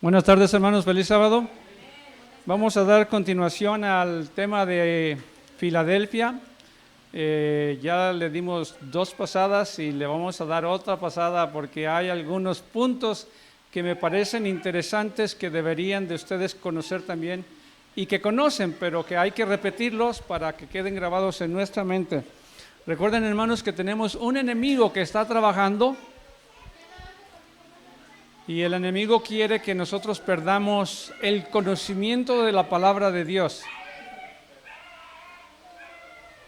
Buenas tardes, hermanos, feliz sábado. Vamos a dar continuación al tema de Filadelfia. Ya le dimos 2 pasadas y le vamos a dar otra pasada porque hay algunos puntos que me parecen interesantes que deberían de ustedes conocer también y que conocen, pero que hay que repetirlos para que queden grabados en nuestra mente. Recuerden, hermanos, que tenemos un enemigo que está trabajando y el enemigo quiere que nosotros perdamos el conocimiento de la palabra de Dios.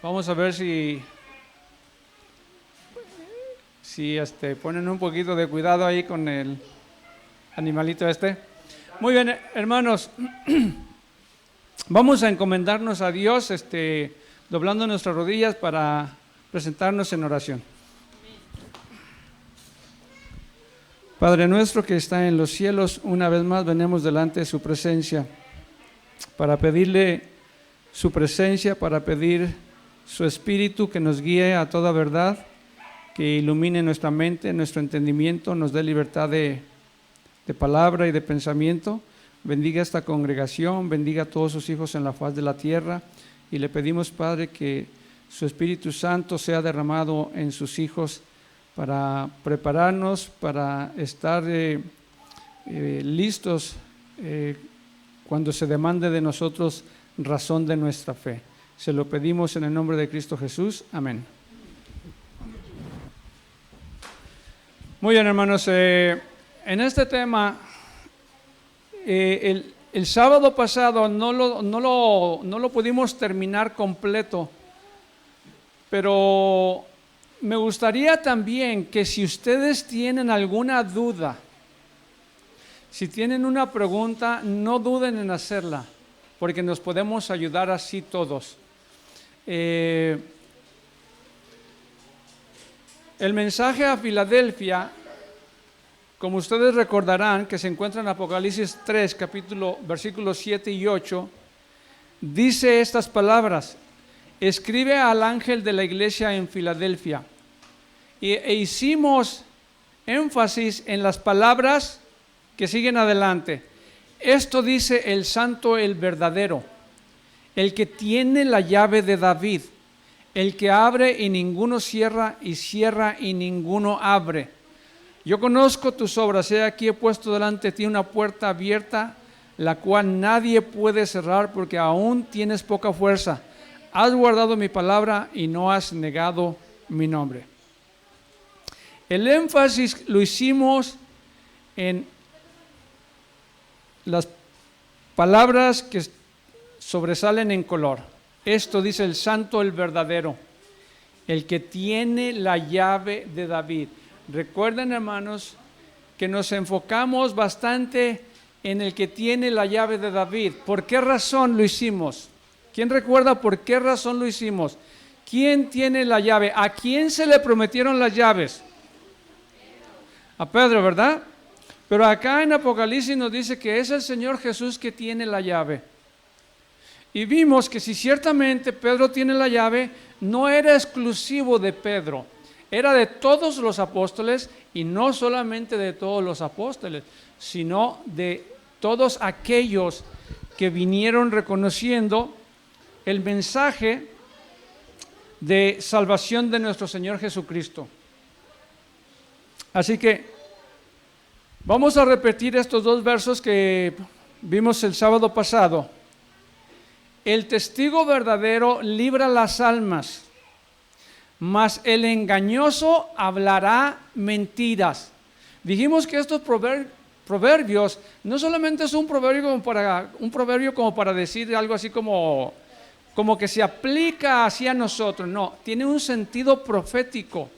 Vamos a ver si ponen un poquito de cuidado ahí con el animalito este. Muy bien, hermanos, vamos a encomendarnos a Dios, doblando nuestras rodillas para presentarnos en oración. Padre nuestro que está en los cielos, una vez más venimos delante de su presencia para pedirle su presencia, para pedir su espíritu que nos guíe a toda verdad, que ilumine nuestra mente, nuestro entendimiento, nos dé libertad de palabra y de pensamiento. Bendiga esta congregación, bendiga a todos sus hijos en la faz de la tierra y le pedimos, Padre, que su Espíritu Santo sea derramado en sus hijos para prepararnos, para estar listos cuando se demande de nosotros razón de nuestra fe. Se lo pedimos en el nombre de Cristo Jesús. Amén. Muy bien, hermanos, en este tema, el sábado pasado no lo pudimos terminar completo, pero me gustaría también que si ustedes tienen alguna duda, si tienen una pregunta, no duden en hacerla, porque nos podemos ayudar así todos. El mensaje a Filadelfia, como ustedes recordarán, que se encuentra en Apocalipsis 3, versículos 7 y 8, dice estas palabras: escribe al ángel de la iglesia en Filadelfia. E hicimos énfasis en las palabras que siguen adelante. Esto dice el santo, el verdadero, el que tiene la llave de David, el que abre y ninguno cierra, y cierra y ninguno abre. Yo conozco tus obras, he aquí he puesto delante de ti una puerta abierta, la cual nadie puede cerrar, porque aún tienes poca fuerza. Has guardado mi palabra y no has negado mi nombre. El énfasis lo hicimos en las palabras que sobresalen en color. Esto dice el santo, el verdadero, el que tiene la llave de David. Recuerden, hermanos, que nos enfocamos bastante en el que tiene la llave de David. ¿Por qué razón lo hicimos? ¿Quién recuerda por qué razón lo hicimos? ¿Quién tiene la llave? ¿A quién se le prometieron las llaves? A Pedro, ¿verdad? Pero acá en Apocalipsis nos dice que es el Señor Jesús que tiene la llave. Y vimos que si ciertamente Pedro tiene la llave, no era exclusivo de Pedro, era de todos los apóstoles, y no solamente de todos los apóstoles, sino de todos aquellos que vinieron reconociendo el mensaje de salvación de nuestro Señor Jesucristo. Así que vamos a repetir estos 2 versos que vimos el sábado pasado. El testigo verdadero libra las almas, mas el engañoso hablará mentiras. Dijimos que estos proverbios no solamente es un proverbio como para decir algo así como que se aplica hacia nosotros, no, tiene un sentido profético,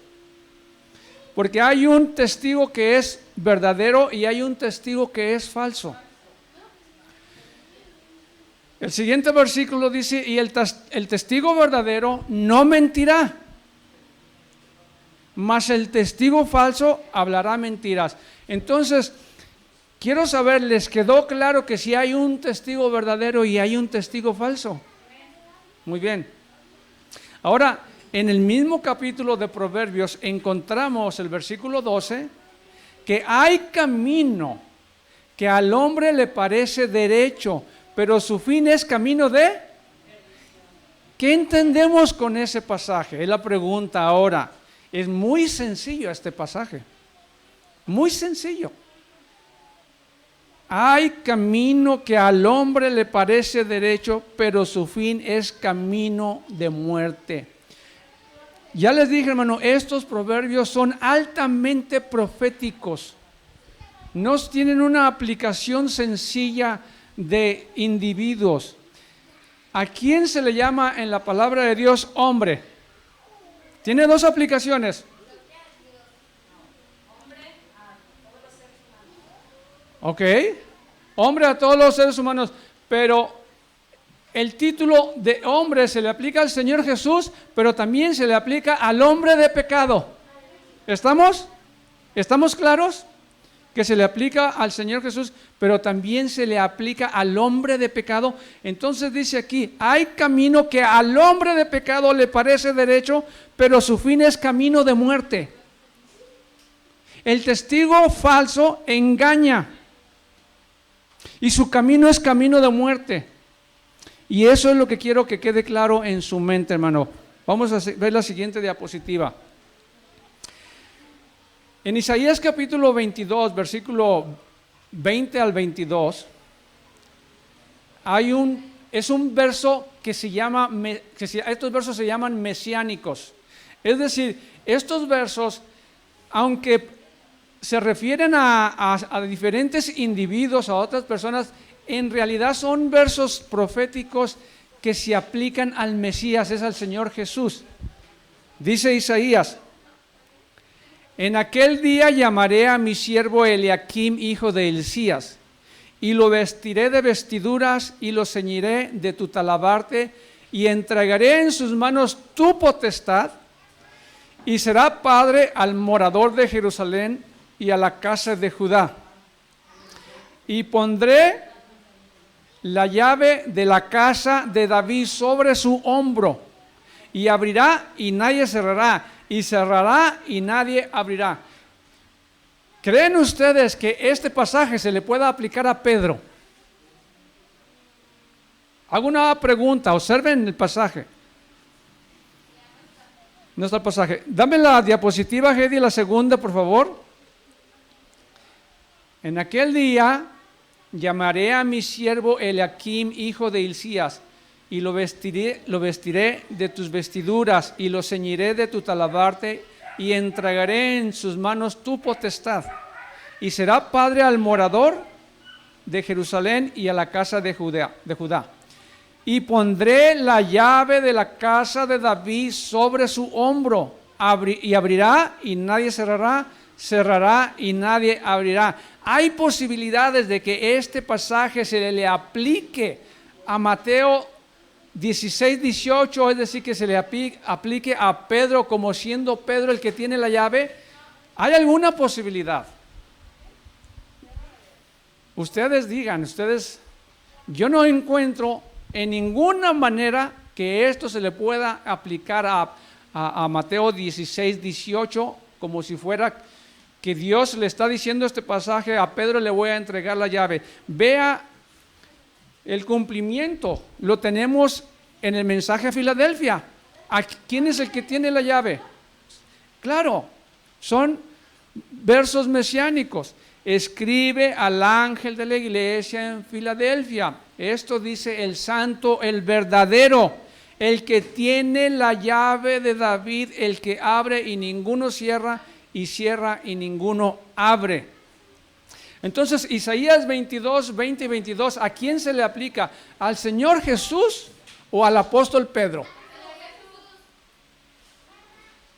porque hay un testigo que es verdadero y hay un testigo que es falso. El siguiente versículo dice: y el testigo verdadero no mentirá, mas el testigo falso hablará mentiras. Entonces, quiero saber, ¿les quedó claro que si hay un testigo verdadero y hay un testigo falso? Muy bien. Ahora, en el mismo capítulo de Proverbios encontramos el versículo 12, que hay camino que al hombre le parece derecho, pero su fin es camino de... ¿Qué entendemos con ese pasaje? Es la pregunta ahora. Es muy sencillo este pasaje. Muy sencillo. Hay camino que al hombre le parece derecho, pero su fin es camino de muerte. Ya les dije, hermano, estos proverbios son altamente proféticos. No tienen una aplicación sencilla de individuos. ¿A quién se le llama en la palabra de Dios hombre? Tiene dos aplicaciones. Ok, hombre a todos los seres humanos, pero el título de hombre se le aplica al Señor Jesús, pero también se le aplica al hombre de pecado. ¿Estamos? ¿Estamos claros? Que se le aplica al Señor Jesús, pero también se le aplica al hombre de pecado. Entonces dice aquí, hay camino que al hombre de pecado le parece derecho, pero su fin es camino de muerte. El testigo falso engaña y su camino es camino de muerte. Y eso es lo que quiero que quede claro en su mente, hermano. Vamos a ver la siguiente diapositiva. En Isaías capítulo 22, versículo 20 al 22, es un verso que se llama, estos versos se llaman mesiánicos. Es decir, estos versos, aunque se refieren a diferentes individuos, a otras personas, en realidad son versos proféticos que se aplican al Mesías, es al Señor Jesús. Dice Isaías: en aquel día llamaré a mi siervo Eliakim, hijo de Hilcías, y lo vestiré de vestiduras y lo ceñiré de tu talabarte, y entregaré en sus manos tu potestad, y será padre al morador de Jerusalén y a la casa de Judá. Y pondré la llave de la casa de David sobre su hombro, y abrirá y nadie cerrará, y cerrará y nadie abrirá. ¿Creen ustedes que este pasaje se le pueda aplicar a Pedro? Hago una pregunta, observen el pasaje. No está el pasaje. Dame la diapositiva, Hedy, la segunda, por favor. En aquel día llamaré a mi siervo Eliakim, hijo de Hilcías, y lo vestiré de tus vestiduras, y lo ceñiré de tu talabarte, y entregaré en sus manos tu potestad. Y será padre al morador de Jerusalén y a la casa de Judá. Y pondré la llave de la casa de David sobre su hombro, y abrirá y nadie cerrará, cerrará y nadie abrirá. Hay posibilidades de que este pasaje se le aplique a Mateo 16, 18, es decir, que se le aplique a Pedro como siendo Pedro el que tiene la llave. ¿Hay alguna posibilidad? Ustedes digan, yo no encuentro en ninguna manera que esto se le pueda aplicar a Mateo 16, 18, como si fuera que Dios le está diciendo este pasaje, a Pedro le voy a entregar la llave. Vea el cumplimiento, lo tenemos en el mensaje a Filadelfia. ¿Quién es el que tiene la llave? Claro, son versos mesiánicos. Escribe al ángel de la iglesia en Filadelfia. Esto dice el santo, el verdadero, el que tiene la llave de David, el que abre y ninguno cierra, y cierra y ninguno abre. Entonces, Isaías 22, 20 y 22, ¿a quién se le aplica? ¿Al Señor Jesús o al apóstol Pedro?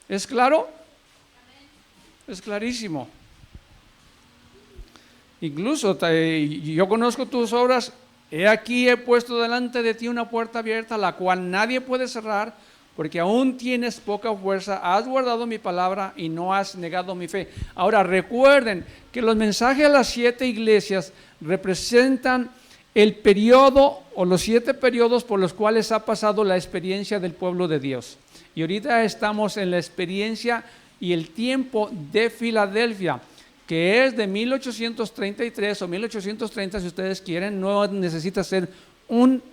¿Es claro? Es clarísimo. Incluso yo conozco tus obras. He aquí he puesto delante de ti una puerta abierta, la cual nadie puede cerrar, porque aún tienes poca fuerza, has guardado mi palabra y no has negado mi fe. Ahora recuerden que los mensajes a las 7 iglesias representan el periodo o los 7 periodos por los cuales ha pasado la experiencia del pueblo de Dios. Y ahorita estamos en la experiencia y el tiempo de Filadelfia. que es de 1833 o 1830, si ustedes quieren, no necesita ser un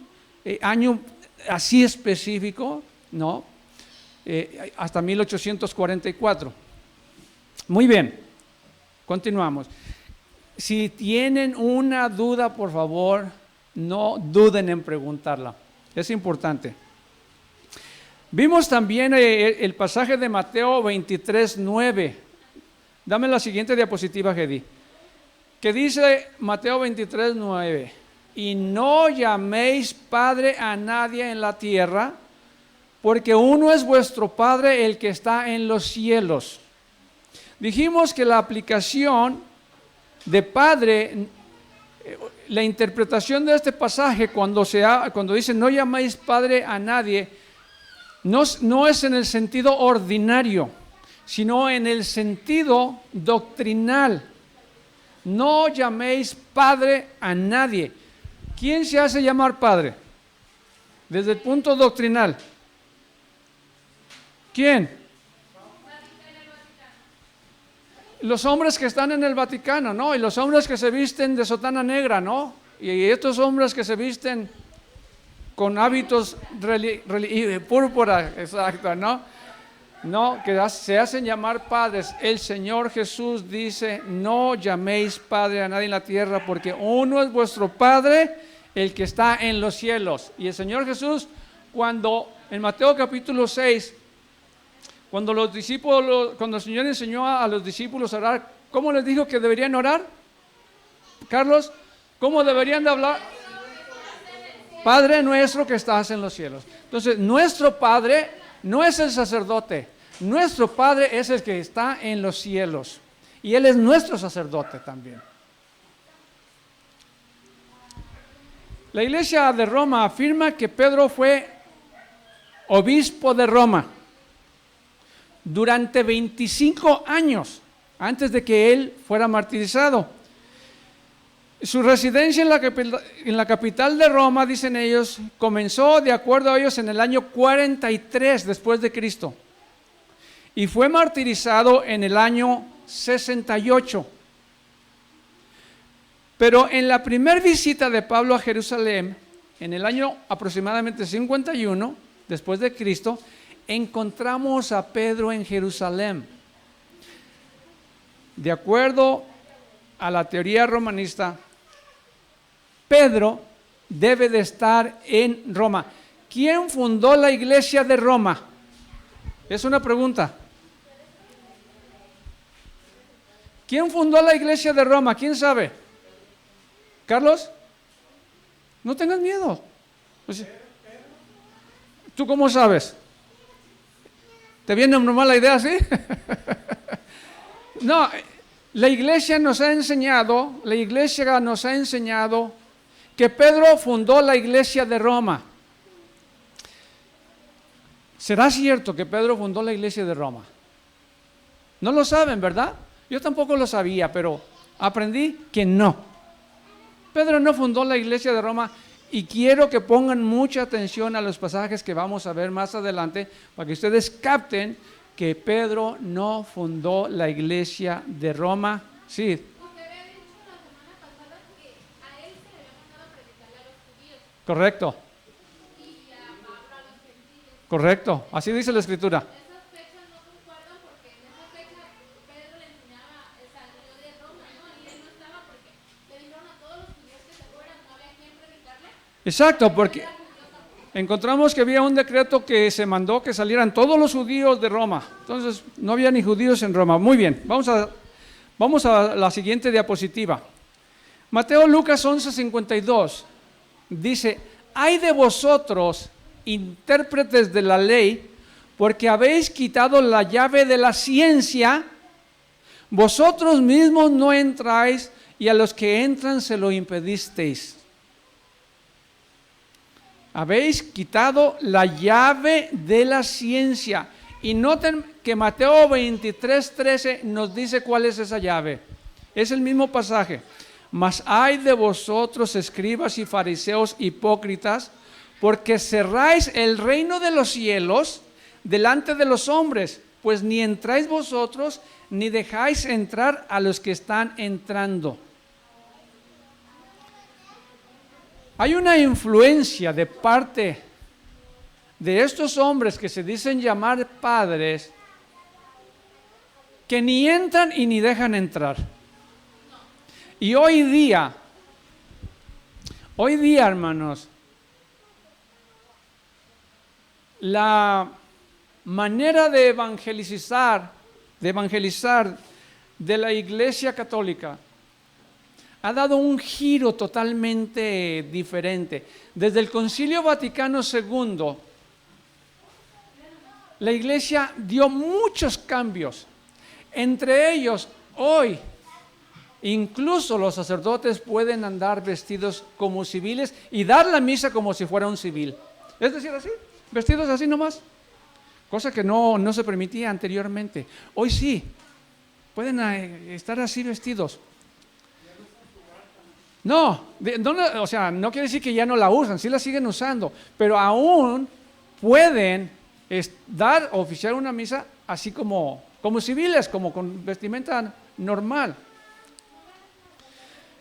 año así específico, ¿no? Hasta 1844. Muy bien, continuamos. Si tienen una duda, por favor, no duden en preguntarla. Es importante. Vimos también el pasaje de Mateo 23:9. Dame la siguiente diapositiva, Gedi. Que dice Mateo 23:9. Y no llaméis Padre a nadie en la tierra, porque uno es vuestro Padre, el que está en los cielos. Dijimos que la aplicación de Padre, la interpretación de este pasaje cuando dice no llaméis Padre a nadie, no es en el sentido ordinario, sino en el sentido doctrinal. No llaméis Padre a nadie. ¿Quién se hace llamar Padre? Desde el punto doctrinal. ¿Quién? Los hombres que están en el Vaticano, ¿no? Y los hombres que se visten de sotana negra, ¿no? Y estos hombres que se visten con hábitos púrpura, exacto, ¿no? No, que se hacen llamar padres. El Señor Jesús dice, no llaméis Padre a nadie en la tierra, porque uno es vuestro Padre, el que está en los cielos. Y el Señor Jesús, cuando en Mateo capítulo 6, cuando el Señor enseñó a los discípulos a orar, ¿cómo les dijo que deberían orar? Carlos, ¿cómo deberían de hablar? Padre nuestro que estás en los cielos. Entonces, nuestro Padre no es el sacerdote, nuestro Padre es el que está en los cielos. Y Él es nuestro sacerdote también. La iglesia de Roma afirma que Pedro fue obispo de Roma durante 25 años antes de que él fuera martirizado. Su residencia en la capital de Roma, dicen ellos, comenzó de acuerdo a ellos en el año 43 después de Cristo y fue martirizado en el año 68. Pero en la primera visita de Pablo a Jerusalén, en el año aproximadamente 51 después de Cristo, encontramos a Pedro en Jerusalén. De acuerdo a la teoría romanista, Pedro debe de estar en Roma. ¿Quién fundó la iglesia de Roma? Es una pregunta. ¿Quién fundó la iglesia de Roma? ¿Quién sabe? ¿Carlos? No tengas miedo. ¿Tú cómo sabes? ¿Te viene normal la idea así? No, la iglesia nos ha enseñado que Pedro fundó la iglesia de Roma. ¿Será cierto que Pedro fundó la iglesia de Roma? No lo saben, ¿verdad? Yo tampoco lo sabía, pero aprendí que no. Pedro no fundó la iglesia de Roma. Y quiero que pongan mucha atención a los pasajes que vamos a ver más adelante para que ustedes capten que Pedro no fundó la iglesia de Roma. Sí. Usted había dicho la semana pasada que a él se le había mandado a predicarle a los judíos Correcto. y a Pablo a los gentiles. Correcto. Así dice la Escritura. Esas fechas no concuerdan porque en esa fecha Pedro le enseñaba, salió de Roma, ¿no? Y él no estaba porque le dijeron a todos los judíos que se fueran, no había quien predicarle. Exacto, porque encontramos que había un decreto que se mandó que salieran todos los judíos de Roma. Entonces, no había ni judíos en Roma. Muy bien, vamos a la siguiente diapositiva. Mateo Lucas 11:52 dice, hay de vosotros, intérpretes de la ley, porque habéis quitado la llave de la ciencia, vosotros mismos no entráis y a los que entran se lo impedisteis. Habéis quitado la llave de la ciencia. Y noten que Mateo 23:13 nos dice cuál es esa llave. Es el mismo pasaje. Mas hay de vosotros, escribas y fariseos hipócritas, porque cerráis el reino de los cielos delante de los hombres. pues ni entráis vosotros, ni dejáis entrar a los que están entrando. Hay una influencia de parte de estos hombres que se dicen llamar padres, que ni entran y ni dejan entrar. Y hoy día, hermanos, la manera de evangelizar de la Iglesia Católica ha dado un giro totalmente diferente. Desde el Concilio Vaticano II, la Iglesia dio muchos cambios. Entre ellos, hoy, incluso los sacerdotes pueden andar vestidos como civiles y dar la misa como si fuera un civil. Es decir, así, vestidos así nomás. Cosa que no se permitía anteriormente. Hoy sí, pueden estar así vestidos. No, o sea, no quiere decir que ya no la usan, sí la siguen usando, pero aún pueden oficiar una misa así como civiles, como con vestimenta normal.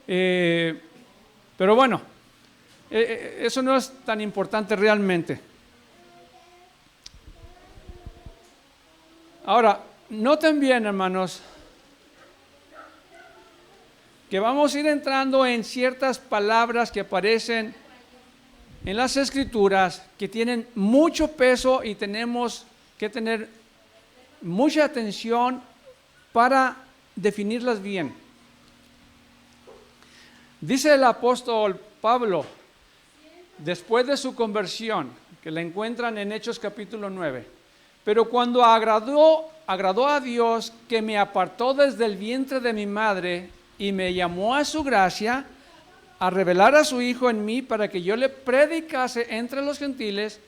Pero bueno, eso no es tan importante realmente. Ahora, noten bien, hermanos, que vamos a ir entrando en ciertas palabras que aparecen en las Escrituras que tienen mucho peso y tenemos que tener mucha atención para definirlas bien. Dice el apóstol Pablo, después de su conversión, que la encuentran en Hechos capítulo 9, pero cuando agradó a Dios, que me apartó desde el vientre de mi madre y me llamó a su gracia, a revelar a su Hijo en mí para que yo le predicase entre los gentiles,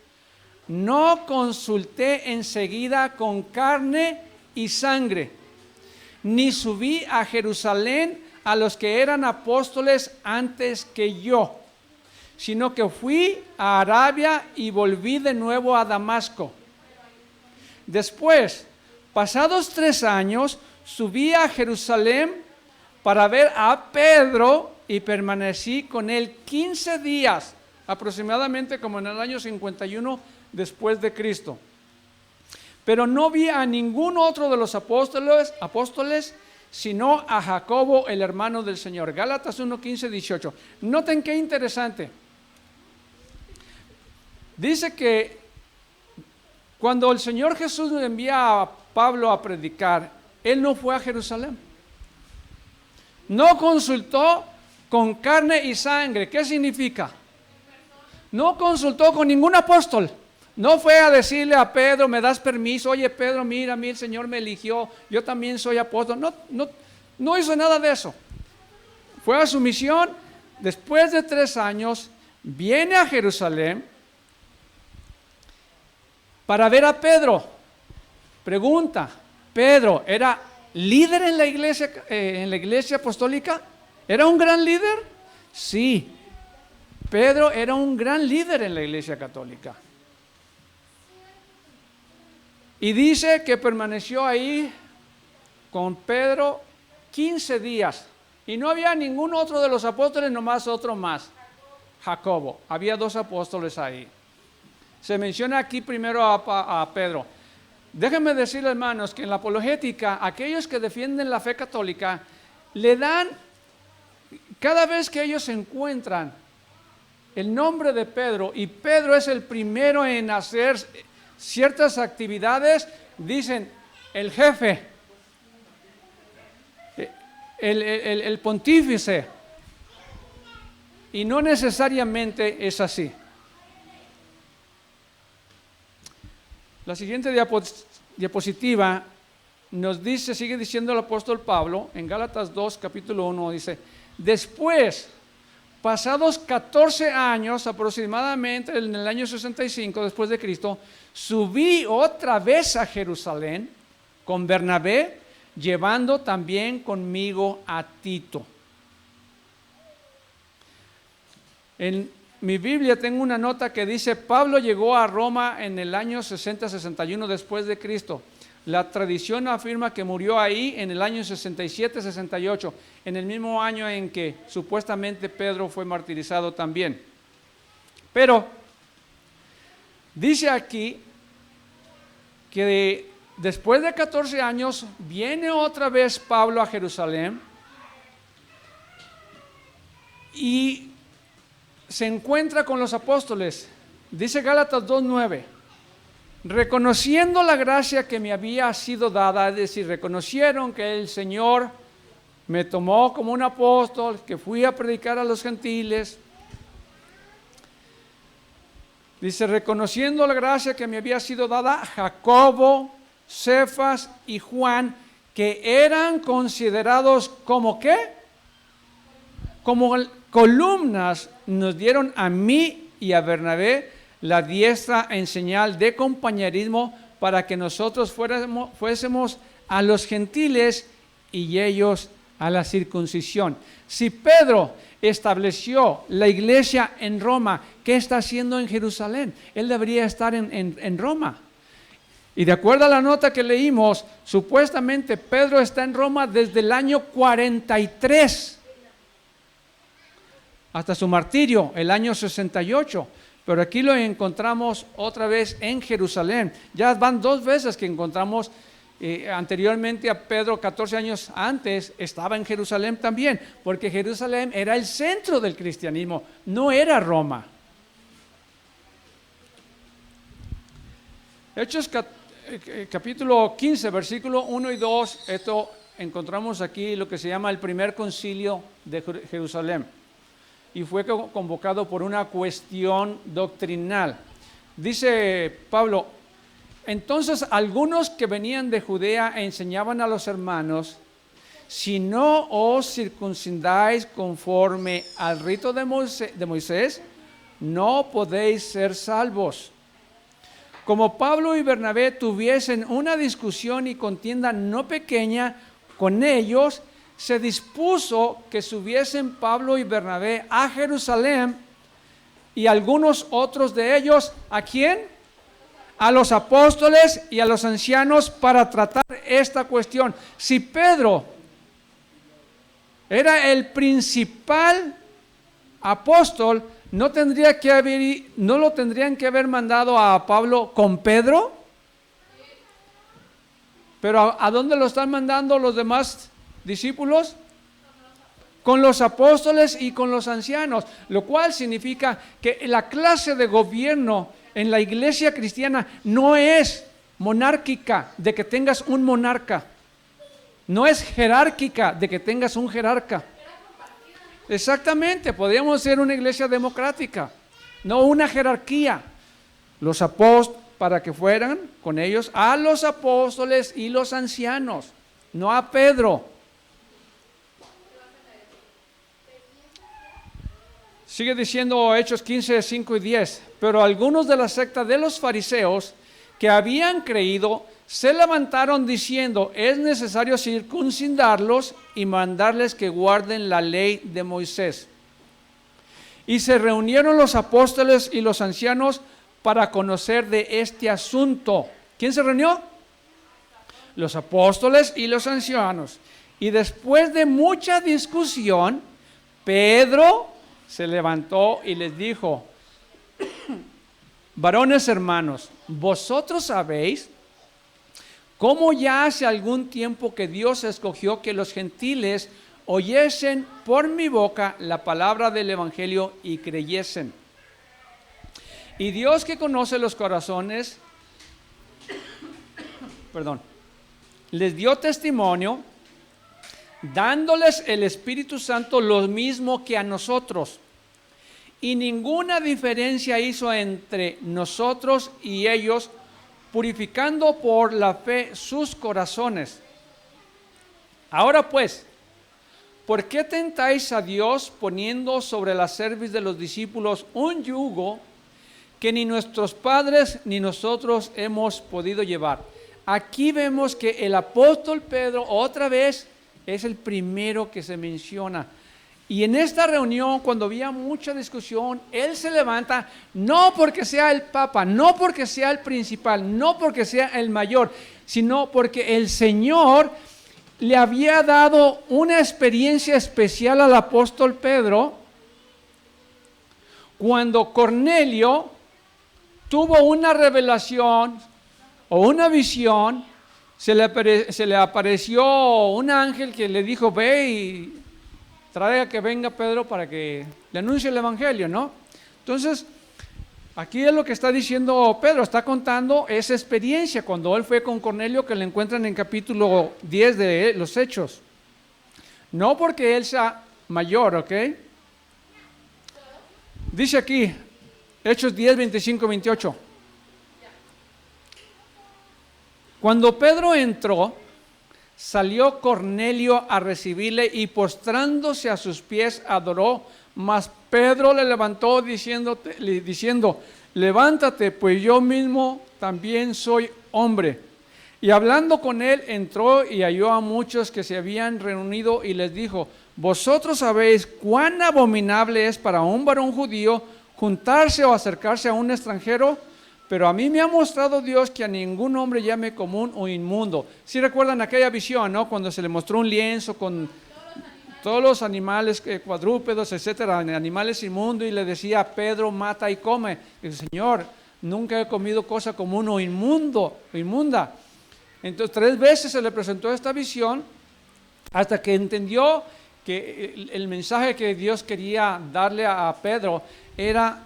no consulté enseguida con carne y sangre, ni subí a Jerusalén a los que eran apóstoles antes que yo, sino que fui a Arabia y volví de nuevo a Damasco. Después, pasados 3 años, subí a Jerusalén para ver a Pedro y permanecí con él 15 días, aproximadamente como en el año 51 después de Cristo. Pero no vi a ningún otro de los apóstoles, sino a Jacobo, el hermano del Señor. Gálatas 1, 15, 18. Noten qué interesante. Dice que cuando el Señor Jesús envía a Pablo a predicar, él no fue a Jerusalén. No consultó con carne y sangre. ¿Qué significa? No consultó con ningún apóstol. No fue a decirle a Pedro, ¿me das permiso? Oye, Pedro, mira, a mí el Señor me eligió, yo también soy apóstol. No hizo nada de eso. Fue a su misión. Después de 3 años, viene a Jerusalén para ver a Pedro. Pregunta, ¿Pedro era líder en la iglesia apostólica? ¿Era un gran líder? Sí, Pedro era un gran líder en la iglesia católica. Y dice que permaneció ahí con Pedro 15 días. Y no había ningún otro de los apóstoles, nomás otro más, Jacobo. Había 2 apóstoles ahí. Se menciona aquí primero a Pedro. Déjenme decirles, hermanos, que en la apologética, aquellos que defienden la fe católica, le dan, cada vez que ellos encuentran el nombre de Pedro, y Pedro es el primero en hacer ciertas actividades, dicen, el jefe, el pontífice, y no necesariamente es así. La siguiente diapositiva nos dice, sigue diciendo el apóstol Pablo, en Gálatas 2, capítulo 1, dice, después, pasados 14 años, aproximadamente en el año 65 después de Cristo, subí otra vez a Jerusalén con Bernabé, llevando también conmigo a Tito. En mi Biblia tengo una nota que dice, Pablo llegó a Roma en el año 60-61 después de Cristo. La tradición afirma que murió ahí en el año 67-68, en el mismo año en que supuestamente Pedro fue martirizado también. Pero dice aquí que después de 14 años viene otra vez Pablo a Jerusalén y se encuentra con los apóstoles. Dice Gálatas 2:9, reconociendo la gracia que me había sido dada, es decir, reconocieron que el Señor me tomó como un apóstol, que fui a predicar a los gentiles. Dice, reconociendo la gracia que me había sido dada, Jacobo, Cefas y Juan, que eran considerados como ¿qué? Como columnas, nos dieron a mí y a Bernabé la diestra en señal de compañerismo para que nosotros fuésemos a los gentiles y ellos a la circuncisión. Si Pedro estableció la iglesia en Roma, ¿qué está haciendo en Jerusalén? Él debería estar en Roma. Y de acuerdo a la nota que leímos, supuestamente Pedro está en Roma desde el año 43 hasta su martirio, el año 68. Pero aquí lo encontramos otra vez en Jerusalén. Ya van 2 veces que encontramos anteriormente a Pedro, 14 años antes, estaba en Jerusalén también, porque Jerusalén era el centro del cristianismo, no era Roma. Hechos capítulo 15, versículo 1 y 2, esto encontramos aquí lo que se llama el primer concilio de Jerusalén. Y fue convocado por una cuestión doctrinal. Dice Pablo, entonces algunos que venían de Judea enseñaban a los hermanos, si no os circuncidáis conforme al rito de Moisés, no podéis ser salvos. Como Pablo y Bernabé tuviesen una discusión y contienda no pequeña con ellos, se dispuso que subiesen Pablo y Bernabé a Jerusalén y algunos otros de ellos, ¿a quién? A los apóstoles y a los ancianos para tratar esta cuestión. Si Pedro era el principal apóstol, ¿no lo tendrían que haber mandado a Pablo con Pedro? Pero ¿a dónde lo están mandando los demás discípulos? Con los apóstoles y con los ancianos, lo cual significa que la clase de gobierno en la iglesia cristiana no es monárquica, de que tengas un monarca, no es jerárquica, de que tengas un jerarca. Exactamente, podríamos ser una iglesia democrática, no una jerarquía. Los apóstoles, para que fueran con ellos a los apóstoles y los ancianos, no a Pedro. Sigue diciendo Hechos 15, 5 y 10, pero algunos de la secta de los fariseos que habían creído se levantaron diciendo, es necesario circuncidarlos y mandarles que guarden la ley de Moisés. Y se reunieron los apóstoles y los ancianos para conocer de este asunto. ¿Quién se reunió? Los apóstoles y los ancianos. Y después de mucha discusión, Pedro se levantó y les dijo, varones hermanos, vosotros sabéis cómo ya hace algún tiempo que Dios escogió que los gentiles oyesen por mi boca la palabra del evangelio y creyesen. Y Dios, que conoce los corazones, les dio testimonio, dándoles el Espíritu Santo lo mismo que a nosotros. Y ninguna diferencia hizo entre nosotros y ellos, purificando por la fe sus corazones. Ahora pues, ¿por qué tentáis a Dios poniendo sobre la cerviz de los discípulos un yugo que ni nuestros padres ni nosotros hemos podido llevar? Aquí vemos que el apóstol Pedro otra vez es el primero que se menciona. Y en esta reunión, cuando había mucha discusión, él se levanta, no porque sea el Papa, no porque sea el principal, no porque sea el mayor, sino porque el Señor le había dado una experiencia especial al apóstol Pedro cuando Cornelio tuvo una revelación o una visión. Se le apareció un ángel que le dijo, ve y traiga que venga Pedro para que le anuncie el evangelio, ¿no? Entonces, aquí es lo que está diciendo Pedro, está contando esa experiencia cuando él fue con Cornelio, que le encuentran en capítulo 10 de los Hechos. No porque él sea mayor, ¿ok? Dice aquí, Hechos 10, 25, 28. Cuando Pedro entró, salió Cornelio a recibirle y postrándose a sus pies adoró, mas Pedro le levantó diciendo, levántate, pues yo mismo también soy hombre. Y hablando con él, entró y halló a muchos que se habían reunido y les dijo, vosotros sabéis cuán abominable es para un varón judío juntarse o acercarse a un extranjero, pero a mí me ha mostrado Dios que a ningún hombre llame común o inmundo. ¿Sí recuerdan aquella visión, no? Cuando se le mostró un lienzo con todos los animales, cuadrúpedos, etcétera, animales inmundos, y le decía, Pedro, mata y come. Y dice, Señor, nunca he comido cosa común o inmunda. Entonces 3 veces se le presentó esta visión hasta que entendió que el mensaje que Dios quería darle a Pedro era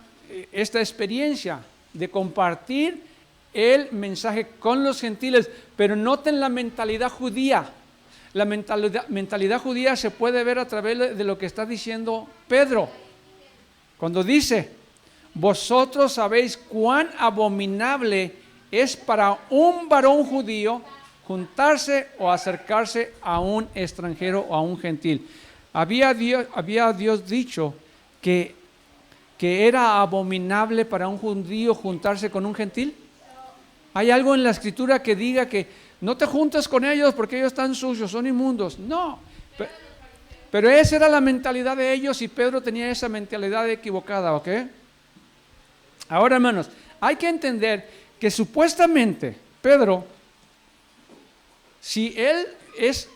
esta experiencia de compartir el mensaje con los gentiles. Pero noten la mentalidad judía. La mentalidad judía se puede ver a través de lo que está diciendo Pedro. Cuando dice, vosotros sabéis cuán abominable es para un varón judío juntarse o acercarse a un extranjero o a un gentil. Había Dios dicho que era abominable para un judío juntarse con un gentil. ¿Hay algo en la escritura que diga que no te juntes con ellos porque ellos están sucios, son inmundos? No, pero esa era la mentalidad de ellos y Pedro tenía esa mentalidad equivocada, ¿ok? Ahora, hermanos, hay que entender que supuestamente Pedro, si él es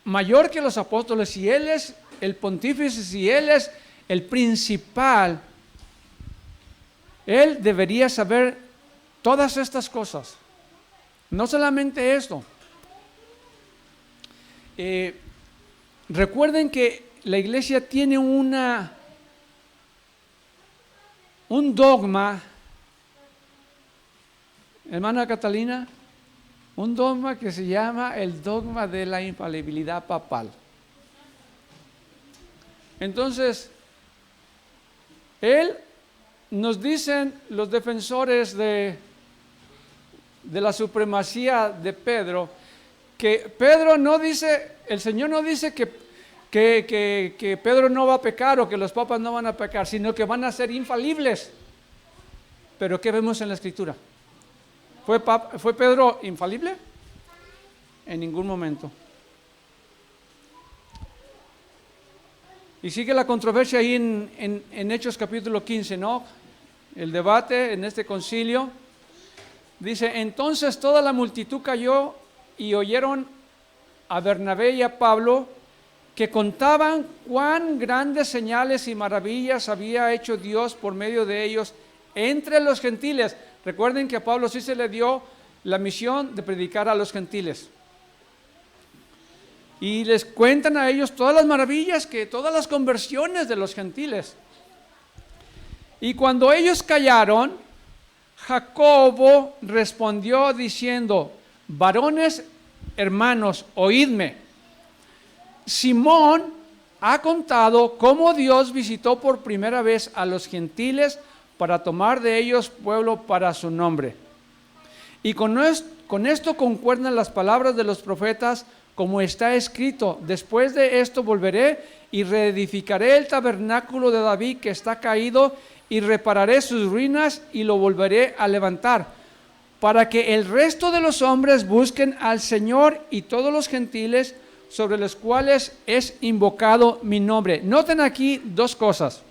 mayor que los apóstoles, si él es el pontífice, si él es el principal, él debería saber todas estas cosas. No solamente esto. Recuerden que la iglesia tiene un dogma, hermana Catalina, un dogma que se llama el dogma de la infalibilidad papal. Entonces, nos dicen los defensores de la supremacía de Pedro, que Pedro no dice, el Señor no dice que Pedro no va a pecar o que los papas no van a pecar, sino que van a ser infalibles. Pero ¿qué vemos en la Escritura? ¿Fue Pedro infalible? En ningún momento. Y sigue la controversia ahí en Hechos capítulo 15, ¿no? El debate en este concilio. Dice, entonces toda la multitud cayó y oyeron a Bernabé y a Pablo que contaban cuán grandes señales y maravillas había hecho Dios por medio de ellos entre los gentiles. Recuerden que a Pablo sí se le dio la misión de predicar a los gentiles. Y les cuentan a ellos todas las maravillas, todas las conversiones de los gentiles. Y cuando ellos callaron, Jacobo respondió diciendo, varones hermanos, oídme. Simón ha contado cómo Dios visitó por primera vez a los gentiles para tomar de ellos pueblo para su nombre. Y con esto concuerdan las palabras de los profetas, como está escrito, después de esto volveré y reedificaré el tabernáculo de David que está caído y repararé sus ruinas y lo volveré a levantar, para que el resto de los hombres busquen al Señor y todos los gentiles sobre los cuales es invocado mi nombre. Noten aquí dos cosas.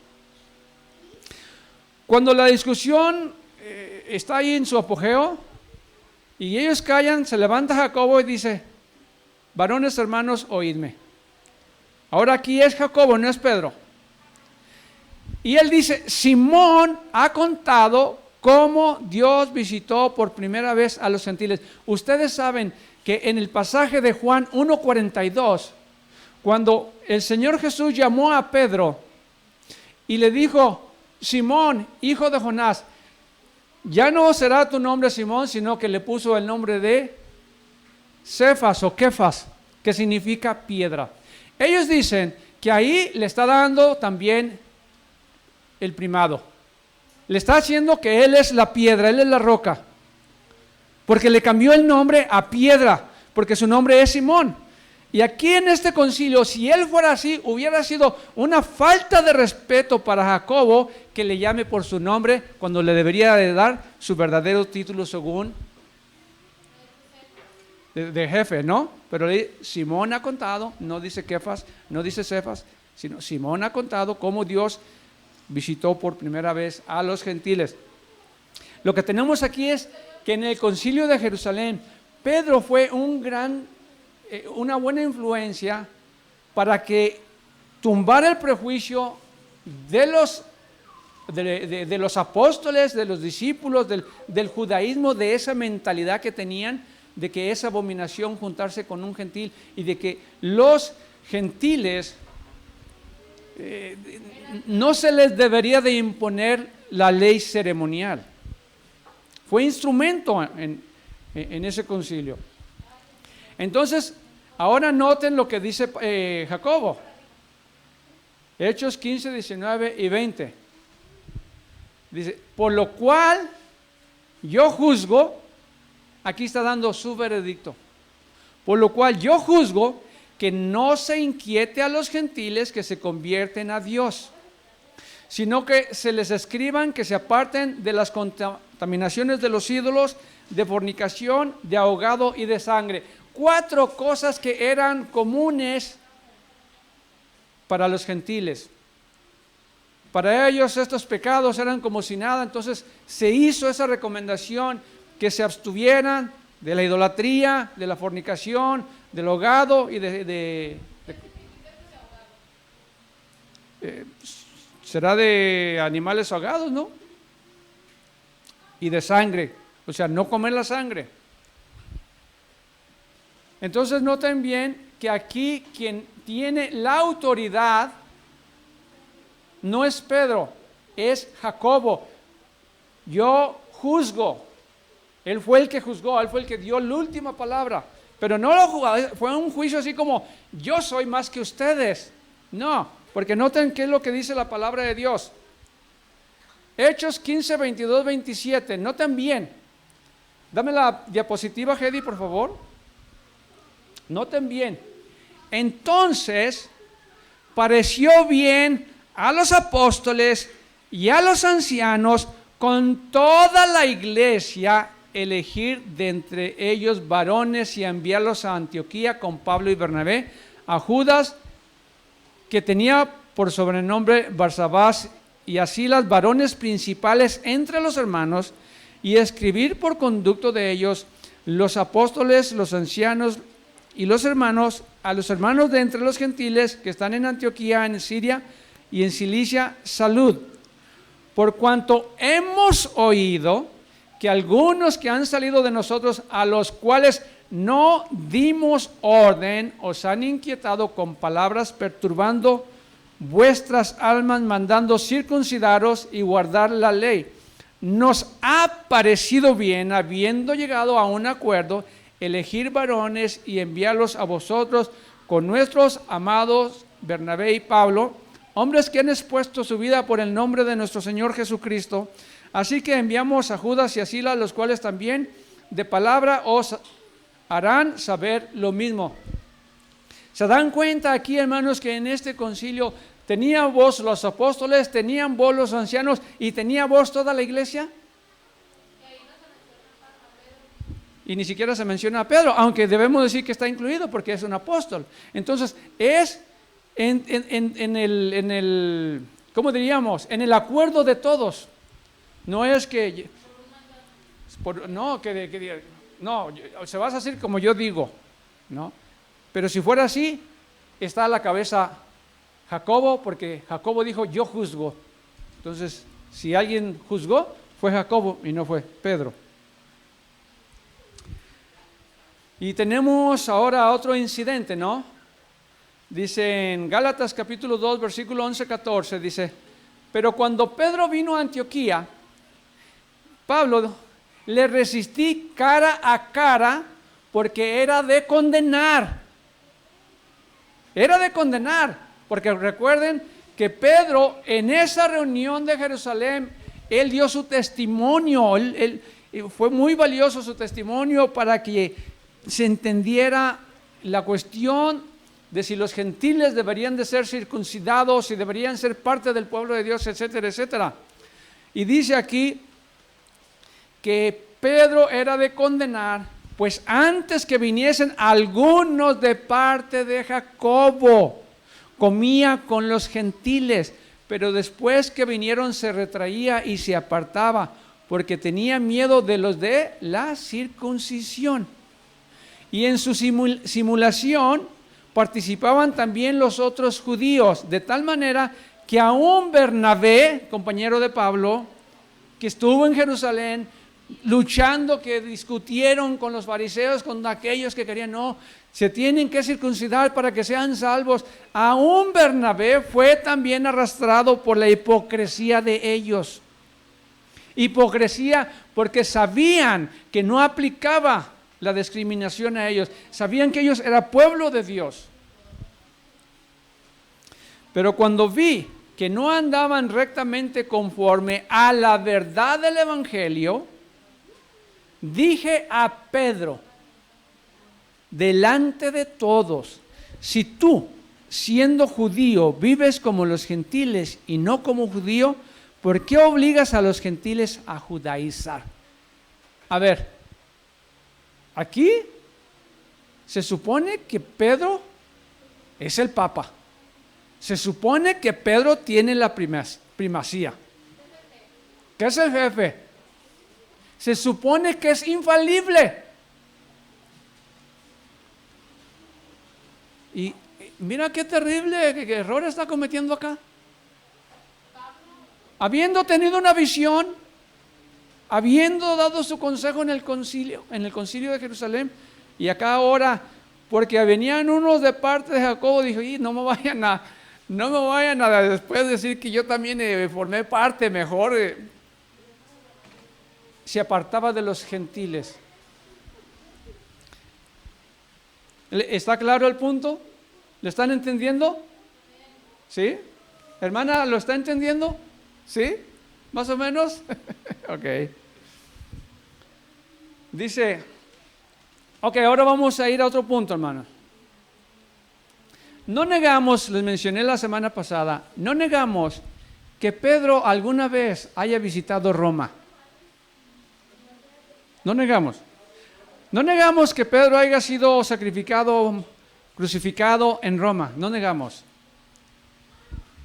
Cuando la discusión está ahí en su apogeo y ellos callan, se levanta Jacobo y dice: varones hermanos, oídme. Ahora aquí es Jacobo, no es Pedro. Y él dice: Simón ha contado cómo Dios visitó por primera vez a los gentiles. Ustedes saben que en el pasaje de Juan 1:42, cuando el Señor Jesús llamó a Pedro y le dijo: Simón, hijo de Jonás, ya no será tu nombre Simón, sino que le puso el nombre de Cefas o Kefas, que significa piedra. Ellos dicen que ahí le está dando también el primado. Le está haciendo que él es la piedra, él es la roca. Porque le cambió el nombre a piedra, porque su nombre es Simón. Y aquí en este concilio, si él fuera así, hubiera sido una falta de respeto para Jacobo que le llame por su nombre cuando le debería de dar su verdadero título según de jefe, ¿no? Pero Simón ha contado, no dice Kefas, no dice Cefas, sino Simón ha contado cómo Dios visitó por primera vez a los gentiles. Lo que tenemos aquí es que en el concilio de Jerusalén, Pedro fue una buena influencia para que tumbara el prejuicio de los apóstoles, de los discípulos, del judaísmo, de esa mentalidad que tenían, de que es abominación juntarse con un gentil y de que los gentiles no se les debería de imponer la ley ceremonial. Fue instrumento en ese concilio. Entonces, ahora noten lo que dice Jacobo. Hechos 15, 19 y 20. Dice: por lo cual yo juzgo, aquí está dando su veredicto, por lo cual yo juzgo que no se inquiete a los gentiles que se convierten a Dios, sino que se les escriban que se aparten de las contaminaciones de los ídolos, de fornicación, de ahogado y de sangre. 4 cosas que eran comunes para los gentiles. Para ellos estos pecados eran como si nada, entonces se hizo esa recomendación que se abstuvieran de la idolatría, de la fornicación, del ahogado y será de animales ahogados, ¿no? Y de sangre, o sea, no comer la sangre. Entonces noten bien que aquí quien tiene la autoridad no es Pedro, es Jacobo. Yo juzgo. Él fue el que juzgó, él fue el que dio la última palabra. Pero no fue un juicio así como: yo soy más que ustedes. No, porque noten qué es lo que dice la palabra de Dios. Hechos 15, 22, 27. Noten bien. Dame la diapositiva, Hedy, por favor. Noten bien. Entonces pareció bien a los apóstoles y a los ancianos con toda la iglesia elegir de entre ellos varones y enviarlos a Antioquía con Pablo y Bernabé, a Judas, que tenía por sobrenombre Barsabás, y a Silas, varones principales entre los hermanos, y escribir por conducto de ellos los apóstoles, los ancianos y los hermanos, a los hermanos de entre los gentiles que están en Antioquía, en Siria y en Cilicia, salud. Por cuanto hemos oído que algunos que han salido de nosotros, a los cuales no dimos orden, os han inquietado con palabras, perturbando vuestras almas, mandando circuncidaros y guardar la ley. Nos ha parecido bien, habiendo llegado a un acuerdo, elegir varones y enviarlos a vosotros con nuestros amados Bernabé y Pablo, hombres que han expuesto su vida por el nombre de nuestro Señor Jesucristo. Así que enviamos a Judas y a Silas, los cuales también de palabra os harán saber lo mismo. ¿Se dan cuenta aquí, hermanos, que en este concilio tenían voz los apóstoles, tenían voz los ancianos y tenía voz toda la iglesia? y ni siquiera se menciona a Pedro, aunque debemos decir que está incluido porque es un apóstol. Entonces, es en el, ¿cómo diríamos? En el acuerdo de todos. No es que, no, se va a hacer como yo digo, ¿no? Pero si fuera así, está a la cabeza Jacobo, porque Jacobo dijo, yo juzgo. Entonces, si alguien juzgó, fue Jacobo y no fue Pedro. Y tenemos ahora otro incidente, ¿no? Dice en Gálatas capítulo 2, versículo 11-14, dice, pero cuando Pedro vino a Antioquía, Pablo, le resistí cara a cara porque era de condenar. Era de condenar, porque recuerden que Pedro en esa reunión de Jerusalén, él dio su testimonio, fue muy valioso su testimonio para que se entendiera la cuestión de si los gentiles deberían de ser circuncidados, si deberían ser parte del pueblo de Dios, etcétera, etcétera. Y dice aquí que Pedro era de condenar, pues antes que viniesen algunos de parte de Jacobo, comía con los gentiles, pero después que vinieron se retraía y se apartaba, porque tenía miedo de los de la circuncisión. Y en su simulación participaban también los otros judíos, de tal manera que aún Bernabé, compañero de Pablo, que estuvo en Jerusalén, luchando, que discutieron con los fariseos, con aquellos que querían, no, se tienen que circuncidar para que sean salvos. Aún Bernabé fue también arrastrado por la hipocresía de ellos. Hipocresía porque sabían que no aplicaba la discriminación a ellos, sabían que ellos eran pueblo de Dios. Pero cuando vi que no andaban rectamente conforme a la verdad del Evangelio, dije a Pedro, delante de todos, si tú, siendo judío, vives como los gentiles y no como judío, ¿por qué obligas a los gentiles a judaizar? A ver, aquí se supone que Pedro es el Papa. Se supone que Pedro tiene la primacía. ¿Qué es el jefe? Se supone que es infalible. Y mira qué terrible qué error está cometiendo acá. Habiendo tenido una visión, habiendo dado su consejo en el concilio de Jerusalén, y acá ahora, porque venían unos de parte de Jacobo, dijo, no me vayan a después decir que yo también formé parte mejor. Se apartaba de los gentiles. ¿Está claro el punto? ¿Lo están entendiendo? ¿Sí? Hermana, ¿lo está entendiendo? ¿Sí? ¿Más o menos? Ok. Dice, ok, ahora vamos a ir a otro punto, hermano. No negamos, les mencioné la semana pasada, no negamos que Pedro alguna vez haya visitado Roma. No negamos. No negamos que Pedro haya sido sacrificado, crucificado en Roma. No negamos.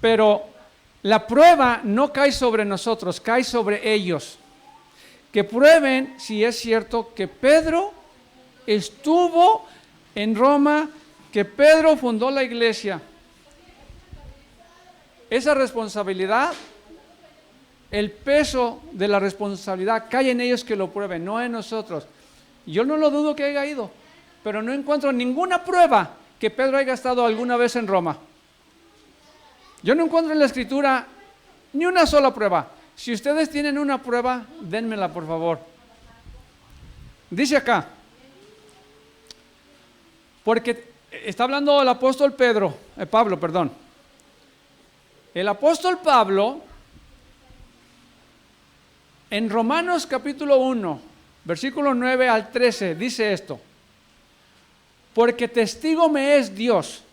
Pero la prueba no cae sobre nosotros, cae sobre ellos. Que prueben si es cierto que Pedro estuvo en Roma, que Pedro fundó la iglesia. Esa responsabilidad, el peso de la responsabilidad cae en ellos que lo prueben, no en nosotros. Yo no lo dudo que haya ido, pero no encuentro ninguna prueba que Pedro haya estado alguna vez en Roma. Yo no encuentro en la Escritura ni una sola prueba. Si ustedes tienen una prueba, dénmela por favor. Dice acá, porque está hablando el apóstol Pablo. El apóstol Pablo, en Romanos capítulo 1, versículo 9 al 13, dice esto: porque testigo me es Dios,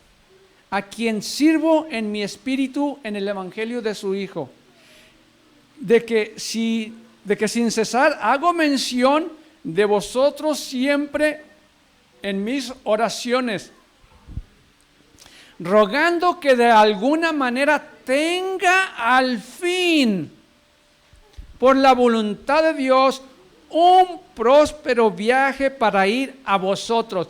a quien sirvo en mi espíritu en el evangelio de su Hijo, de que sin cesar hago mención de vosotros siempre en mis oraciones, rogando que de alguna manera tenga al fin, por la voluntad de Dios, un próspero viaje para ir a vosotros.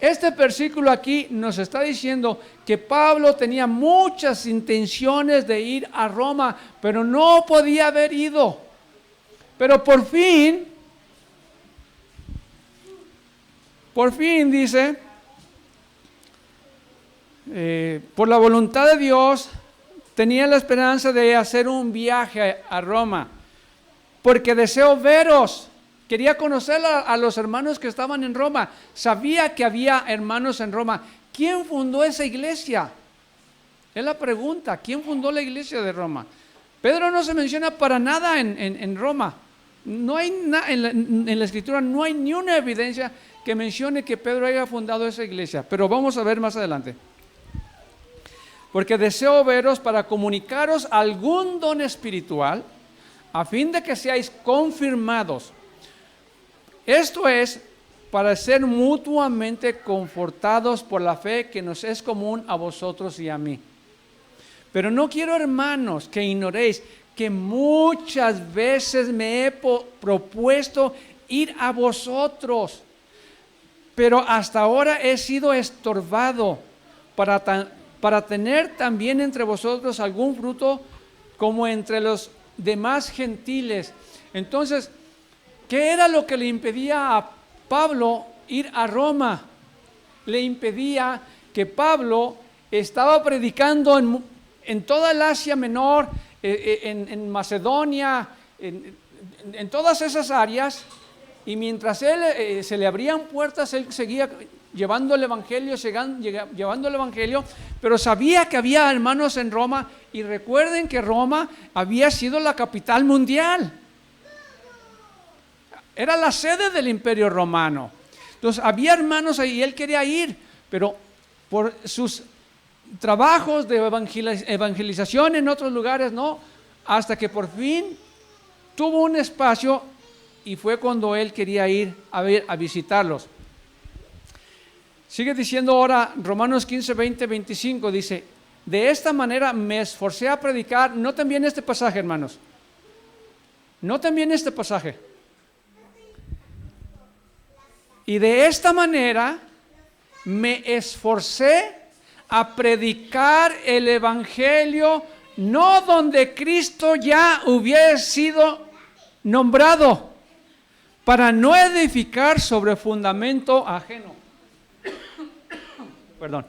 Este versículo aquí nos está diciendo que Pablo tenía muchas intenciones de ir a Roma, pero no podía haber ido. Pero por fin dice, por la voluntad de Dios, tenía la esperanza de hacer un viaje a Roma, porque deseo veros. Quería conocer a los hermanos que estaban en Roma. Sabía que había hermanos en Roma. ¿Quién fundó esa iglesia? Es la pregunta. ¿Quién fundó la iglesia de Roma? Pedro no se menciona para nada en Roma. No hay en la escritura no hay ni una evidencia que mencione que Pedro haya fundado esa iglesia. Pero vamos a ver más adelante. Porque deseo veros para comunicaros algún don espiritual, a fin de que seáis confirmados. Esto es para ser mutuamente confortados por la fe que nos es común a vosotros y a mí. Pero no quiero, hermanos, que ignoréis que muchas veces me he propuesto ir a vosotros, pero hasta ahora he sido estorbado para tener también entre vosotros algún fruto como entre los demás gentiles. Entonces, ¿qué era lo que le impedía a Pablo ir a Roma? Le impedía que Pablo estaba predicando en toda el Asia Menor, en Macedonia, en todas esas áreas, y mientras él se le abrían puertas, él seguía llevando el evangelio, pero sabía que había hermanos en Roma, y recuerden que Roma había sido la capital mundial. Era la sede del Imperio Romano. Entonces había hermanos ahí y él quería ir, pero por sus trabajos de evangelización en otros lugares no, hasta que por fin tuvo un espacio y fue cuando él quería ir a visitarlos. Sigue diciendo ahora Romanos 15, 20, 25, dice, de esta manera me esforcé a predicar. Noten bien este pasaje, hermanos. Noten bien este pasaje. Y de esta manera me esforcé a predicar el evangelio, no donde Cristo ya hubiera sido nombrado, para no edificar sobre fundamento ajeno. Perdón.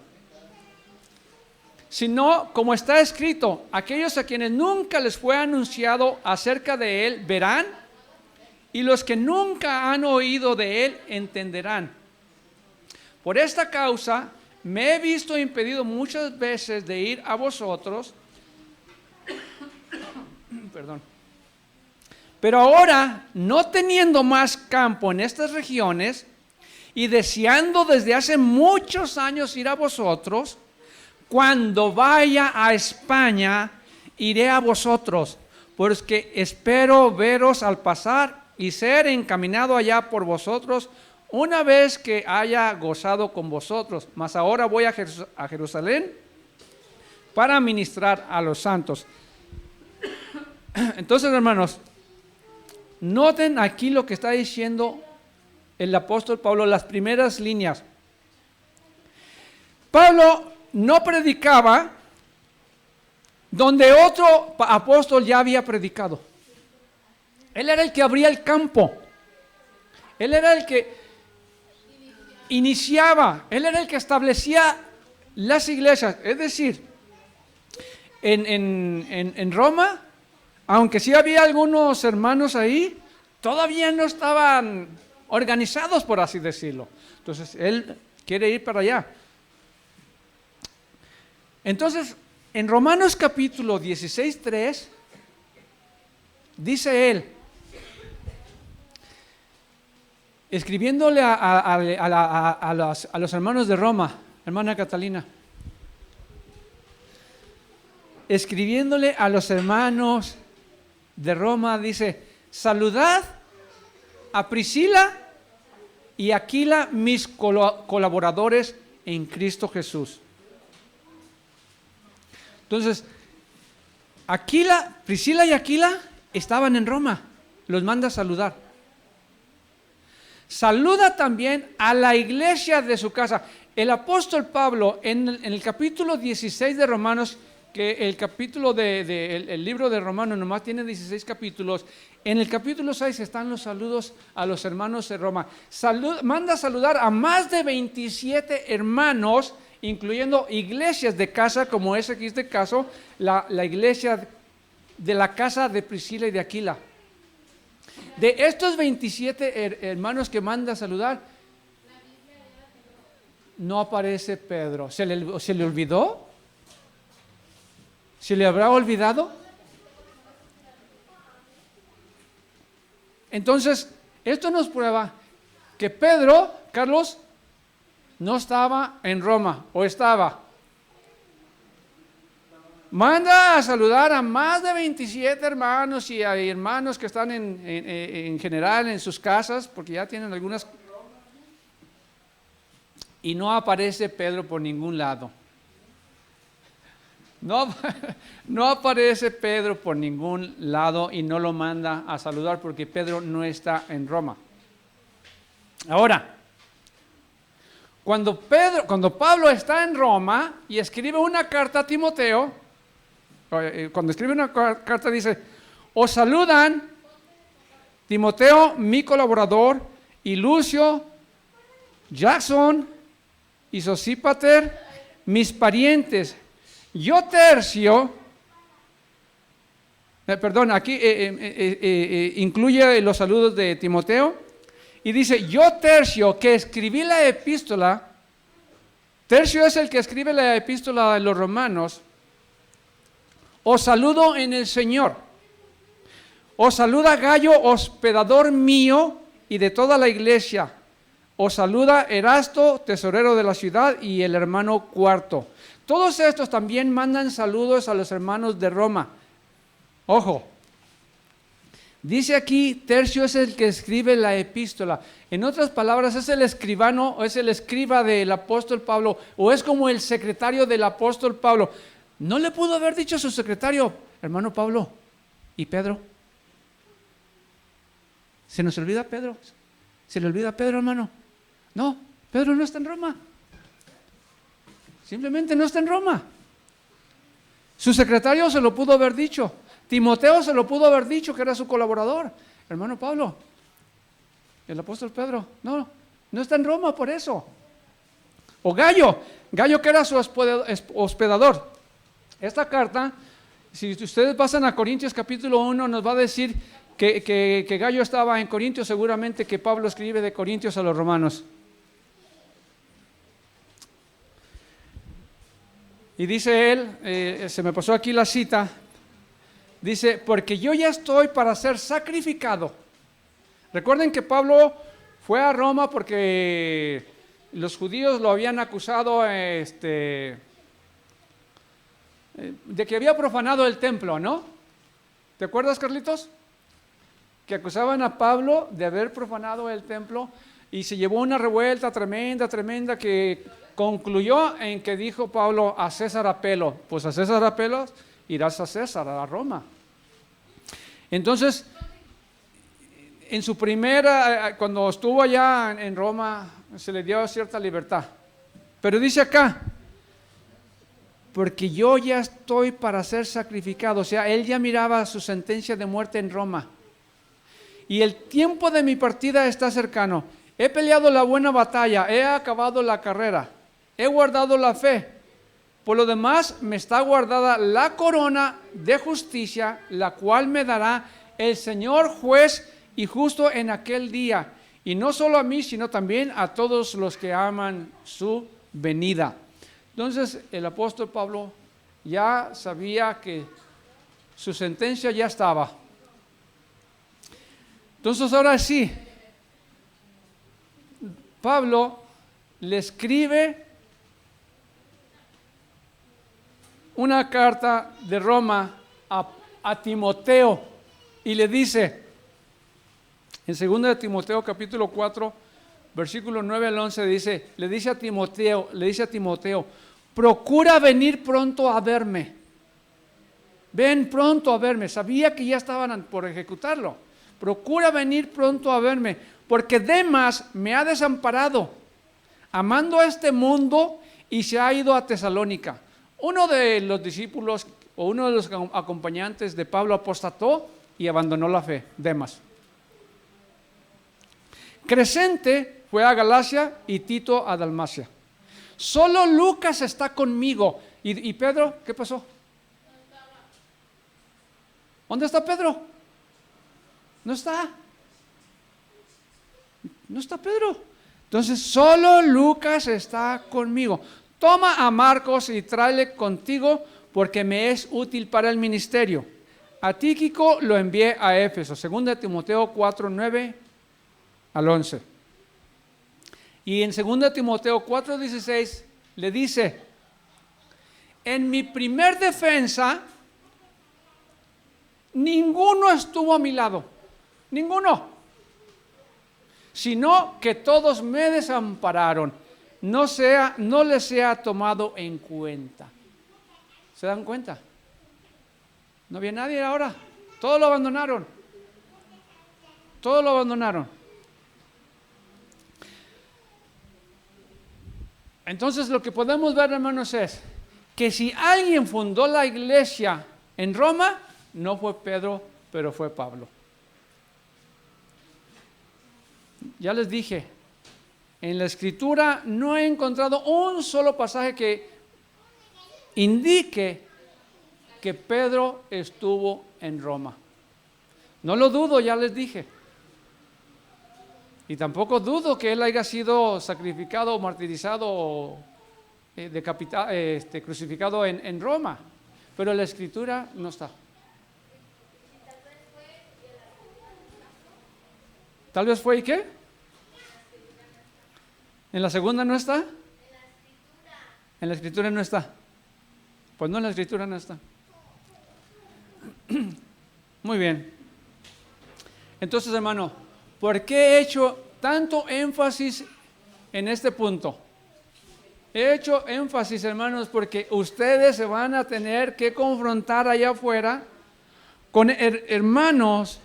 Sino, como está escrito, aquellos a quienes nunca les fue anunciado acerca de él verán, y los que nunca han oído de él entenderán. Por esta causa me he visto impedido muchas veces de ir a vosotros. Perdón. Pero ahora, no teniendo más campo en estas regiones y deseando desde hace muchos años ir a vosotros, cuando vaya a España, iré a vosotros, porque espero veros al pasar y ser encaminado allá por vosotros una vez que haya gozado con vosotros. Mas ahora voy a Jerusalén para ministrar a los santos. Entonces, hermanos, noten aquí lo que está diciendo el apóstol Pablo, las primeras líneas. Pablo no predicaba donde otro apóstol ya había predicado. Él era el que abría el campo. Él era el que iniciaba. Él era el que establecía las iglesias. Es decir, en Roma, aunque sí había algunos hermanos ahí, todavía no estaban organizados, por así decirlo. Entonces, él quiere ir para allá. Entonces, en Romanos capítulo 16:3, dice él, escribiéndole a los hermanos de Roma, hermana Catalina, escribiéndole a los hermanos de Roma, dice, saludad a Priscila y Aquila, mis colaboradores en Cristo Jesús. Entonces, Priscila y Aquila estaban en Roma. Los manda a saludar. Saluda también a la iglesia de su casa. El apóstol Pablo, en el capítulo 16 de Romanos, que el capítulo el libro de Romanos nomás tiene 16 capítulos, en el capítulo 6 están los saludos a los hermanos de Roma. Manda a saludar a más de 27 hermanos, incluyendo iglesias de casa, como es aquí este caso, la iglesia de la casa de Priscila y de Aquila. De estos 27 hermanos que manda a saludar, no aparece Pedro. ¿Se le olvidó? ¿Se le habrá olvidado? Entonces, esto nos prueba que Pedro, Carlos, no estaba en Roma, o estaba. Manda a saludar a más de 27 hermanos y a hermanos que están en general en sus casas, porque ya tienen algunas. Y no aparece Pedro por ningún lado. No aparece Pedro por ningún lado y no lo manda a saludar porque Pedro no está en Roma. Ahora, cuando Pablo está en Roma y escribe una carta a Timoteo, cuando escribe una carta dice, os saludan Timoteo, mi colaborador, y Lucio, Jason y Sosípater, mis parientes. Yo Tercio, aquí incluye los saludos de Timoteo y dice, yo Tercio, que escribí la epístola, Tercio es el que escribe la epístola de los romanos, os saludo en el Señor. Os saluda Gayo, hospedador mío y de toda la iglesia. Os saluda Erasto, tesorero de la ciudad, y el hermano Cuarto. Todos estos también mandan saludos a los hermanos de Roma. Ojo, dice aquí, Tercio es el que escribe la epístola. En otras palabras, es el escribano o es el escriba del apóstol Pablo, o es como el secretario del apóstol Pablo. ¿No le pudo haber dicho a su secretario, hermano Pablo y Pedro? ¿Se nos olvida Pedro? ¿Se le olvida Pedro, hermano? No, Pedro no está en Roma. Simplemente no está en Roma. Su secretario se lo pudo haber dicho. Timoteo se lo pudo haber dicho, que era su colaborador. Hermano Pablo, el apóstol Pedro, no está en Roma por eso. O Gayo que era su hospedador. Esta carta, si ustedes pasan a Corintios capítulo 1, nos va a decir que Gayo estaba en Corintios, seguramente que Pablo escribe de Corintios a los romanos. Y dice él, se me pasó aquí la cita, dice, porque yo ya estoy para ser sacrificado. Recuerden que Pablo fue a Roma porque los judíos lo habían acusado de que había profanado el templo, ¿no? ¿Te acuerdas, Carlitos? Que acusaban a Pablo de haber profanado el templo y se llevó una revuelta tremenda que concluyó en que dijo Pablo, a César apelo. Pues a César apelo, irás a César, a Roma. Entonces, en su cuando estuvo allá en Roma, se le dio cierta libertad. Pero dice acá, porque yo ya estoy para ser sacrificado. O sea, él ya miraba su sentencia de muerte en Roma. Y el tiempo de mi partida está cercano. He peleado la buena batalla, he acabado la carrera, he guardado la fe. Por lo demás, me está guardada la corona de justicia, la cual me dará el Señor juez y justo en aquel día. Y no solo a mí, sino también a todos los que aman su venida. Entonces, el apóstol Pablo ya sabía que su sentencia ya estaba. Entonces, ahora sí, Pablo le escribe una carta de Roma a Timoteo y le dice, En 2 de Timoteo capítulo 4, versículo 9 al 11 le dice a Timoteo, procura venir pronto a verme. Ven pronto a verme. Sabía que ya estaban por ejecutarlo. Procura venir pronto a verme, porque Demas me ha desamparado, amando a este mundo, y se ha ido a Tesalónica. Uno de los discípulos o uno de los acompañantes de Pablo apostató y abandonó la fe, Demas. Crescente fue a Galacia y Tito a Dalmacia. Solo Lucas está conmigo. ¿Y Pedro? ¿Qué pasó? ¿Dónde está Pedro? No está. No está Pedro. Entonces solo Lucas está conmigo. Toma a Marcos y tráele contigo, porque me es útil para el ministerio. A Tíquico lo envié a Éfeso. 2 Timoteo 4, 9 al 11. Y en 2 Timoteo 4, 16 le dice: en mi primer defensa, ninguno estuvo a mi lado. Ninguno. Sino que todos me desampararon. No les sea tomado en cuenta. ¿Se dan cuenta? No había nadie ahora. Todos lo abandonaron. Todos lo abandonaron. Entonces lo que podemos ver, hermanos, es que si alguien fundó la iglesia en Roma, no fue Pedro, pero fue Pablo. Ya les dije, en la Escritura no he encontrado un solo pasaje que indique que Pedro estuvo en Roma. No lo dudo, ya les dije. Y tampoco dudo que él haya sido sacrificado, martirizado o crucificado en Roma. Pero en la Escritura no está. ¿Tal vez fue y qué? ¿En la segunda no está? En la Escritura no está. Pues no, en la Escritura no está. Muy bien. Entonces, hermano, ¿por qué he hecho tanto énfasis en este punto? He hecho énfasis, hermanos, porque ustedes se van a tener que confrontar allá afuera con hermanos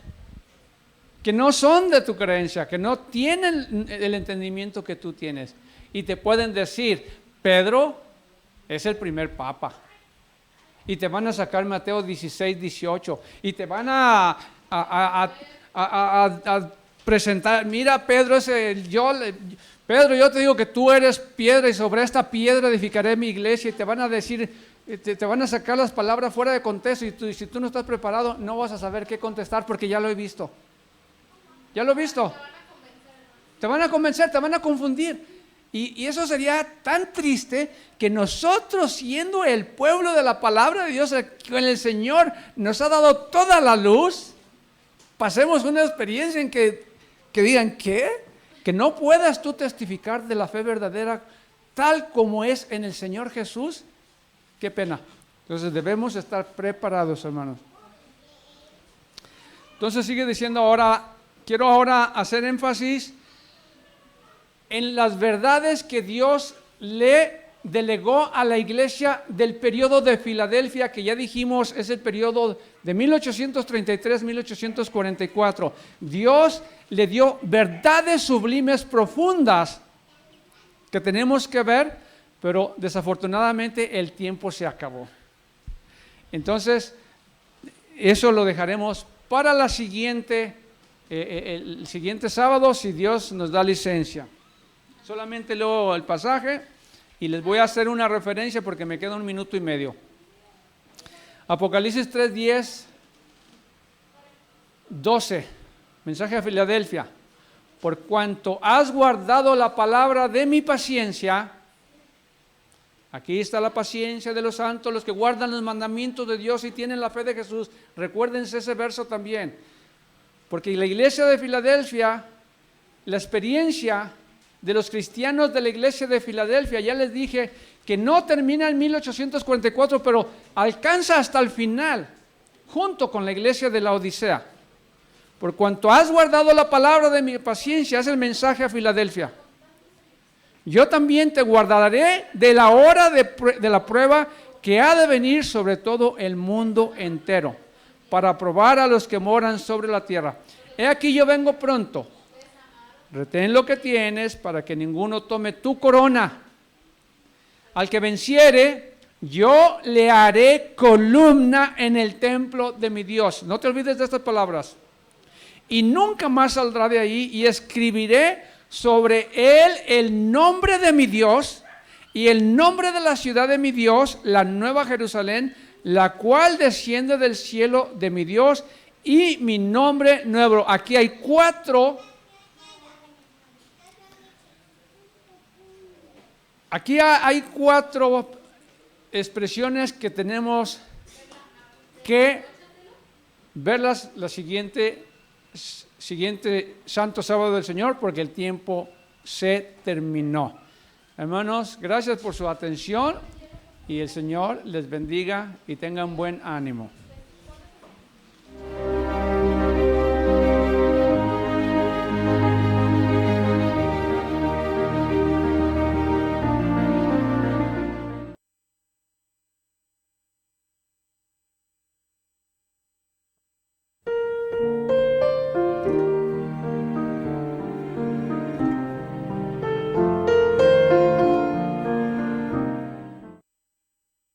que no son de tu creencia, que no tienen el entendimiento que tú tienes. Y te pueden decir, Pedro es el primer papa. Y te van a sacar Mateo 16, 18. Y te van a presentar, mira, Pedro, Pedro, yo te digo que tú eres piedra y sobre esta piedra edificaré mi iglesia. Y te van a decir, te van a sacar las palabras fuera de contexto. Y si tú no estás preparado, no vas a saber qué contestar, porque ya lo he visto. Ya lo he visto. Te van a convencer, te van a confundir. Y eso sería tan triste que nosotros, siendo el pueblo de la palabra de Dios, con el Señor nos ha dado toda la luz, pasemos una experiencia en que digan, ¿qué? Que no puedas tú testificar de la fe verdadera tal como es en el Señor Jesús. Qué pena. Entonces debemos estar preparados, hermanos. Entonces sigue diciendo ahora, quiero ahora hacer énfasis en las verdades que Dios le delegó a la iglesia del periodo de Filadelfia, que ya dijimos es el periodo de 1833-1844. Dios le dio verdades sublimes profundas que tenemos que ver, pero desafortunadamente el tiempo se acabó. Entonces, eso lo dejaremos para el siguiente sábado, si Dios nos da licencia. Solamente leo el pasaje y les voy a hacer una referencia porque me queda 1 minuto y medio. Apocalipsis 3, 10, 12, mensaje a Filadelfia. Por cuanto has guardado la palabra de mi paciencia, aquí está la paciencia de los santos, los que guardan los mandamientos de Dios y tienen la fe de Jesús. Recuérdense ese verso también. Porque en la iglesia de Filadelfia, la experiencia de los cristianos de la iglesia de Filadelfia, ya les dije que no termina en 1844, pero alcanza hasta el final, junto con la iglesia de la Odisea. Por cuanto has guardado la palabra de mi paciencia, es el mensaje a Filadelfia. Yo también te guardaré de la hora de la prueba que ha de venir sobre todo el mundo entero, para probar a los que moran sobre la tierra. He aquí yo vengo pronto. Retén lo que tienes para que ninguno tome tu corona. Al que venciere, yo le haré columna en el templo de mi Dios. No te olvides de estas palabras. Y nunca más saldrá de ahí, y escribiré sobre él el nombre de mi Dios y el nombre de la ciudad de mi Dios, la nueva Jerusalén, la cual desciende del cielo de mi Dios, y mi nombre nuevo. Aquí hay cuatro expresiones que tenemos que verlas la siguiente Santo Sábado del Señor, porque el tiempo se terminó. Hermanos, gracias por su atención y el Señor les bendiga y tengan buen ánimo.